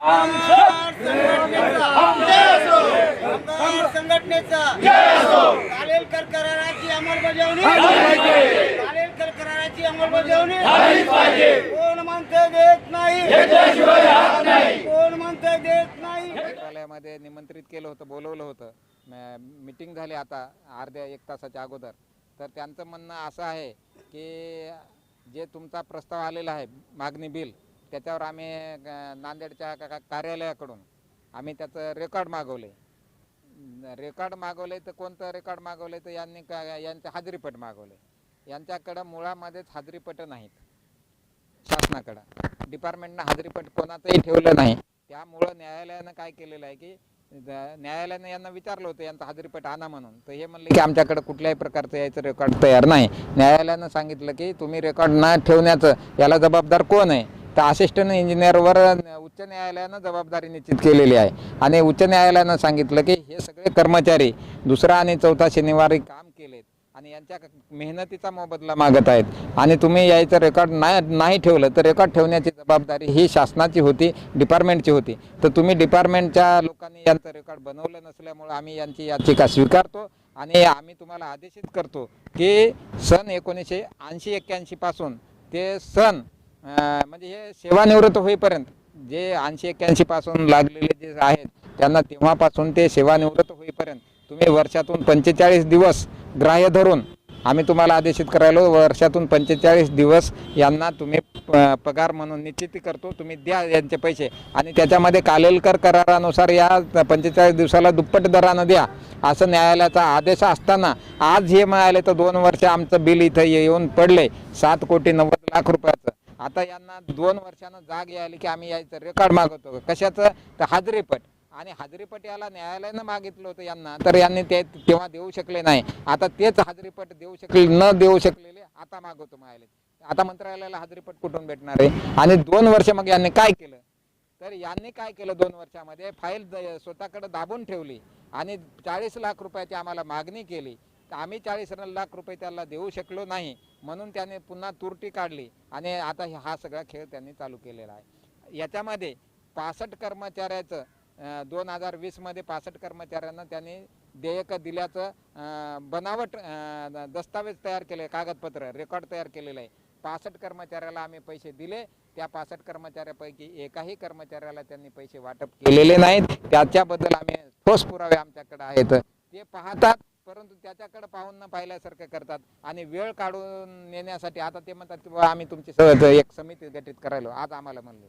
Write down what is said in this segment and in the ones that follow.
कामगार संघटनेचा कालेलकर कराराची अंमलबजावणी कालेलकर कराराची अंमलबजावणी कोण म्हणते देत नाही कोण म्हणते देत नाही। मंत्रालयामध्ये निमंत्रित केलं होतं, बोलवलं होतं, मीटिंग झाली आता अर्ध्या एक तासाच्या अगोदर। तर त्यांचं म्हणणं असं आहे की जे तुमचा प्रस्ताव आलेला आहे मागणी बिल, त्याच्यावर आम्ही नांदेडच्या कार्यालयाकडून आम्ही त्याचं रेकॉर्ड मागवले। तर कोणतं रेकॉर्ड मागवले तर यांचे हाजरीपट मागवले। यांच्याकडं मुळामध्येच हाजरीपट नाहीत, शासनाकडं डिपार्टमेंटनं हाजरीपट कोणाचंही ठेवलं नाही। त्यामुळं न्यायालयानं काय केलेलं आहे की न्यायालयानं यांना विचारलं होतं यांचा हाजरीपट आणा म्हणून, तर हे म्हणले की आमच्याकडे कुठल्याही प्रकारचं याचं रेकॉर्ड तयार नाही। न्यायालयानं सांगितलं की तुम्ही रेकॉर्ड न ठेवण्याचं याला जबाबदार कोण आहे, तर असिस्टंट इंजिनियरवर उच्च न्यायालयानं जबाबदारी निश्चित केलेली आहे। आणि उच्च न्यायालयानं सांगितलं की हे सगळे कर्मचारी दुसरा आणि चौथा शनिवारी काम केलेत आणि यांच्या मेहनतीचा मोबदला मागत आहेत आणि तुम्ही याचं रेकॉर्ड नाही ठेवलं तर रेकॉर्ड ठेवण्याची जबाबदारी ही शासनाची होती, डिपार्टमेंटची होती। तर तुम्ही डिपार्टमेंटच्या लोकांनी यांचं रेकॉर्ड बनवलं नसल्यामुळे आम्ही यांची याचिका स्वीकारतो आणि आम्ही तुम्हाला आदेशित करतो की सन 1980-81 पासून ते सन म्हणजे हे सेवानिवृत्त होईपर्यंत जे 80-81 पासून लागलेले जे आहेत त्यांना तेव्हापासून ते सेवानिवृत्त होईपर्यंत तुम्ही वर्षातून 45 दिवस ग्राह्य धरून आम्ही तुम्हाला आदेशित करायला वर्षातून 45 दिवस यांना तुम्ही पगार म्हणून निश्चित करतो, तुम्ही द्या यांचे पैसे। आणि त्याच्यामध्ये कालेलकर करारानुसार या 45 दिवसाला दुप्पट दरानं द्या असं न्यायालयाचा आदेश असताना आज हे मिळाले तर 2 वर्ष आमचं बिल इथं येऊन पडले 7,90,00,000 रुपयाचं। आता यांना 2 वर्षानं जाग यायली की आम्ही यायचं रेकॉर्ड मागवतो, कशाचं तर हाजरीपट। आणि हाजरीपट याला न्यायालयानं मागितलं होतं यांना, तर यांनी ते तेव्हा देऊ शकले नाही। आता तेच हाजरीपट न देऊ शकलेले आता मागवतो मिळाले। आता मंत्रालयाला हाजरीपट कुठून भेटणार आहे? आणि 2 वर्ष मग यांनी काय केलं, तर यांनी काय केलं 2 वर्षामध्ये फाईल स्वतःकडे दाबून ठेवली आणि 40 लाख रुपयाची आम्हाला मागणी केली। तर आम्ही 40 लाख रुपये त्याला देऊ शकलो नाही म्हणून त्याने पुन्हा तुरटी काढली आणि आता हा सगळा खेळ त्यांनी चालू केलेला आहे। याच्यामध्ये 65 कर्मचाऱ्याचं 2020 मध्ये 65 कर्मचाऱ्यांना त्यांनी देयक दिल्याचं बनावट दस्तावेज तयार केले, कागदपत्र रेकॉर्ड तयार केलेलं आहे। 65 कर्मचाऱ्याला आम्ही पैसे दिले, त्या 65 कर्मचाऱ्यापैकी एकाही कर्मचाऱ्याला त्यांनी पैसे वाटप केलेले नाहीत। त्याच्याबद्दल आम्ही ठोस पुरावे आमच्याकडे आहेत, ते पाहतात परंतु त्याच्याकडे पाहून न पाहिल्यासारखं करतात आणि वेळ काढून नेण्यासाठी आता ते म्हणतात की आम्ही तुमची एक समिती गठीत करायला। आज आम्हाला म्हणले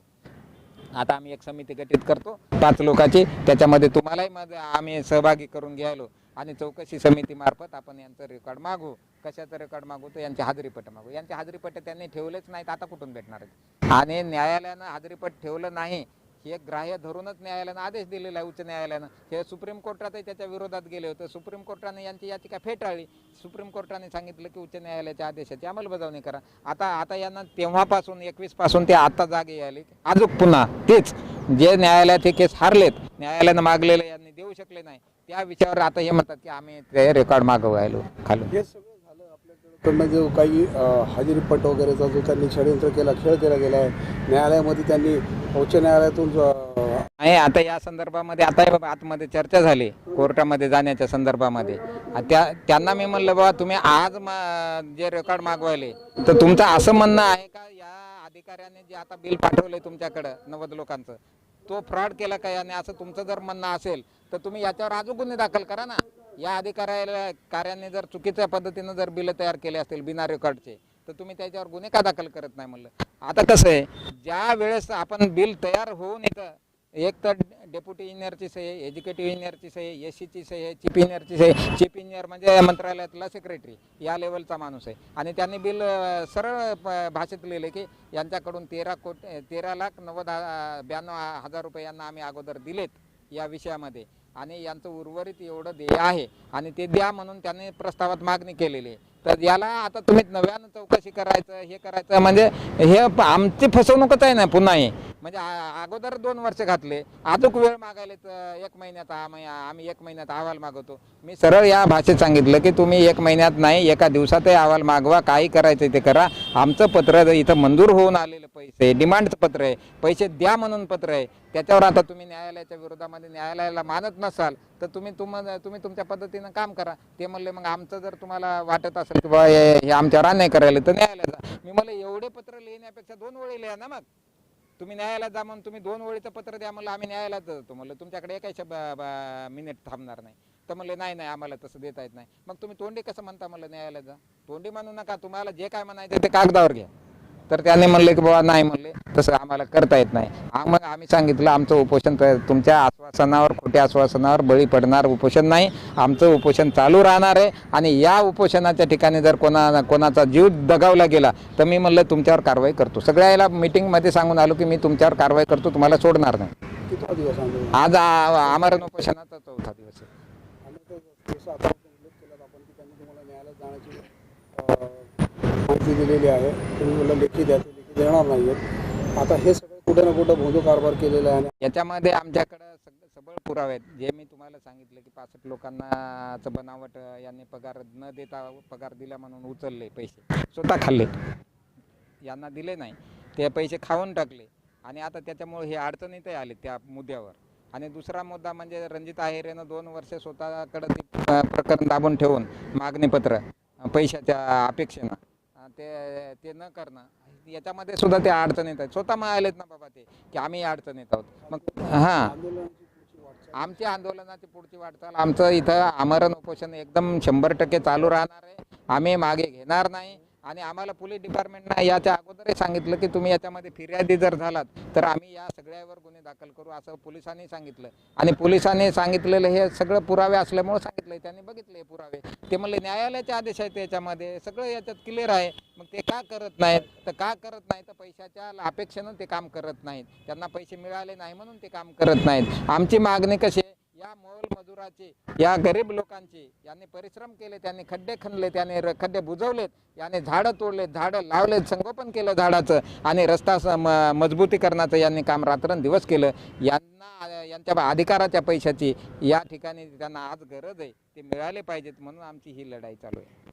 आता आम्ही एक समिती गठीत करतो 5 लोकांची, त्याच्यामध्ये तुम्हालाही आम्ही सहभागी करून घ्यायलो आणि चौकशी समिती मार्फत आपण यांचं रेकॉर्ड मागू। कशाचं रेकॉर्ड मागू तर यांचे हाजरीपट मागू। यांचे हाजरीपट त्यांनी ठेवलेच नाहीत, आता कुठून भेटणार आहेत? आणि न्यायालयानं हाजरीपट ठेवलं नाही हे ग्राह्य धरूनच न्यायालयानं आदेश दिलेला आहे। उच्च न्यायालयानं हे सुप्रीम कोर्टातही त्याच्या विरोधात गेले होते, सुप्रीम कोर्टाने यांची याचिका फेटाळली। सुप्रीम कोर्टाने सांगितलं की उच्च न्यायालयाच्या आदेशाची अंमलबजावणी करा। आता यांना तेव्हापासून 21 पासून ते आता जागे आले, अजून पुन्हा तेच जे न्यायालयात हे केस हारलेत, न्यायालयानं मागलेलं यांनी देऊ शकले नाही, त्या विषयावर आता हे म्हणतात की आम्ही ते रेकॉर्ड मागवायलो खालून। कडनं जो काही हाजरीपट वगैरेचा जो त्यांनी षडयंत्र केला, खेळ केला गेला आहे न्यायालयामध्ये, त्यांनी उच्च न्यायालयातून नाही आता या संदर्भामध्ये आता आतमध्ये चर्चा झाली कोर्टामध्ये जाण्याच्या संदर्भामध्ये। त्यांना मी म्हणलं बाबा तुम्ही आज जे रेकॉर्ड मागवायले तर तुमचं असं म्हणणं आहे का या अधिकाऱ्याने जे आता बिल पाठवलंय तुमच्याकडं 90 लोकांचं तो फ्रॉड केला का याने, असं तुमचं जर म्हणणं असेल तर तुम्ही याच्यावर अजून गुन्हे दाखल करा ना। या अधिकाऱ्याने जर चुकीच्या पद्धतीनं जर बिल तयार केले असतील बिना रेकॉर्डचे तर तुम्ही त्याच्यावर गुन्हे का दाखल करत नाही म्हणलं। आता कसं आहे, ज्या वेळेस आपण बिल तयार होऊन येतं एक तर डेप्युटी इंजिनियरची सही, एक्झिक्युटिव्ह इंजिनियरची सही, एसीची सही आहे, चीफ इंजिनियरची सही। चीफ इंजिनियर म्हणजे मंत्रालयातला सेक्रेटरी या लेवलचा माणूस आहे आणि त्यांनी बिल सरळ भाषेत लिहिले की यांच्याकडून 13,90,92,000 रुपये यांना आम्ही अगोदर दिलेत या विषयामध्ये आणि यांचं उर्वरित एवढं देय आहे आणि ते द्या म्हणून त्यांनी प्रस्तावात मागणी केलेली आहे। तर याला आता तुम्ही नव्यानं चौकशी करायचं हे करायचं म्हणजे हे आमची फसवणूकच आहे ना पुन्हा हे। म्हणजे अगोदर 2 वर्ष घातले, अजून वेळ मागायले तर 1 महिन्यात आम्ही 1 महिन्यात अहवाल मागवतो. मी सरळ या भाषेत सांगितलं की तुम्ही 1 महिन्यात नाही, एका दिवसातही अहवाल मागवा, काही करायचं ते करा. आमचं पत्र इथं मंजूर होऊन आलेलं पैसे, डिमांडचं पत्र आहे, पैसे द्या म्हणून पत्र आहे. त्याच्यावर आता तुम्ही न्यायालयाच्या विरोधामध्ये न्यायालयाला मानत नसाल तर तुम्ही तुमच्या पद्धतीनं काम करा. ते म्हणले मग आमचं जर तुम्हाला वाटत असेल की बा हे आमच्यावर अन्याय करायला तर न्यायालयात जा. मी मला एवढे पत्र लिहिण्यापेक्षा 2 ओळी लिहा ना. मग तुम्ही न्यायालयात जा म्हणून तुम्ही 2 ओळीचं पत्र द्या म्हणलं, आम्ही न्यायालयात जातो म्हणलं, तुमच्याकडे एकाही मिनिट थांबणार नाही. तर म्हणले नाही आम्हाला तसं देता येत नाही. मग तुम्ही तोंडी कसं म्हणता म्हणलं न्यायालयात जा. तोंडी म्हणू नका, तुम्हाला जे काय म्हणायचं ते कागदावर घ्या. तर त्याने म्हणले की बाबा नाही म्हणले तसं आम्हाला करता येत नाही. मग आम्ही सांगितलं आमचं उपोषण तुमच्या आश्वासनावर, खोट्या आश्वासनावर बळी पडणार उपोषण नाही. आमचं उपोषण चालू राहणार आहे आणि या उपोषणाच्या ठिकाणी जर कोणाचा जीव दगावला गेला तर मी म्हणलं तुमच्यावर कारवाई करतो. सगळ्याला मीटिंगमध्ये सांगून आलो की मी तुमच्यावर कारवाई करतो, तुम्हाला सोडणार नाही. किती दिवस आंदोलन? आज आमरण उपोषणाचा 4था दिवस आहे. आणि जसं आता उल्लेख केला आपण की त्यांनी तुम्हाला न्यायालयात जाण्याची माहिती दिलेली आहे, तुम्ही मला लेखी द्या, ते लेखी देणार नाही आहेत. आता हे सगळं कुठं ना कुठं भोंदू कारभार केलेला आहे. याच्यामध्ये आमच्याकडं सबळ पुरावे आहेत. जे मी तुम्हाला सांगितलं की 65 लोकांना बनावट यांनी पगार न देता पगार दिला म्हणून उचलले पैसे, स्वतः खाल्ले, यांना दिले नाही, ते पैसे खाऊन टाकले आणि आता त्याच्यामुळे हे अडचणीतही आले त्या मुद्द्यावर. आणि दुसरा मुद्दा म्हणजे रणजित आहेरेनं 2 वर्ष स्वतःकडे ते प्रकरण दाबून ठेवून मागणीपत्र पैशाच्या अपेक्षेनं ते न करणं, याच्यामध्ये सुद्धा ते अडचणीत आहेत. स्वतः म्हणालेत ना बाबा ते की आम्ही अडचणीत आहोत. मग आमच्या आंदोलनाची पुढची वाटचाल, आमचं इथं आमरण उपोषण एकदम 100% चालू राहणार आहे. आम्ही मागे घेणार नाही. आणि आम्हाला पोलीस डिपार्टमेंटनं याच्या अगोदरही सांगितलं की तुम्ही याच्यामध्ये फिर्यादी जर झालात तर आम्ही या सगळ्यावर गुन्हे दाखल करू, असं पोलिसांनी सांगितलं. आणि पोलिसांनी सांगितलेलं हे सगळं पुरावे असल्यामुळे सांगितलं, त्यांनी बघितले पुरावे. ते म्हणले न्यायालयाचे आदेश आहेत याच्यामध्ये, सगळं याच्यात क्लिअर आहे. मग ते का करत नाहीत तर पैशाच्या अपेक्षेनं ते काम करत नाहीत. त्यांना पैसे मिळाले नाही म्हणून ते काम करत नाहीत. आमची मागणी कशी आहे, या मोलमजुराचे, या गरीब लोकांचे, यांनी परिश्रम केले, त्यांनी खड्डे खणले, त्यांनी खड्डे बुजवलेत, यांनी झाडं तोडलेत, झाडं लावलेत, संगोपन केलं झाडाचं आणि रस्ता मजबूतीकरणाचं यांनी काम रात्रंदिवस केलं. यांच्या अधिकाराच्या पैशाची या ठिकाणी त्यांना आज गरज आहे, ते मिळाले पाहिजेत. म्हणून आमची ही लढाई चालू आहे.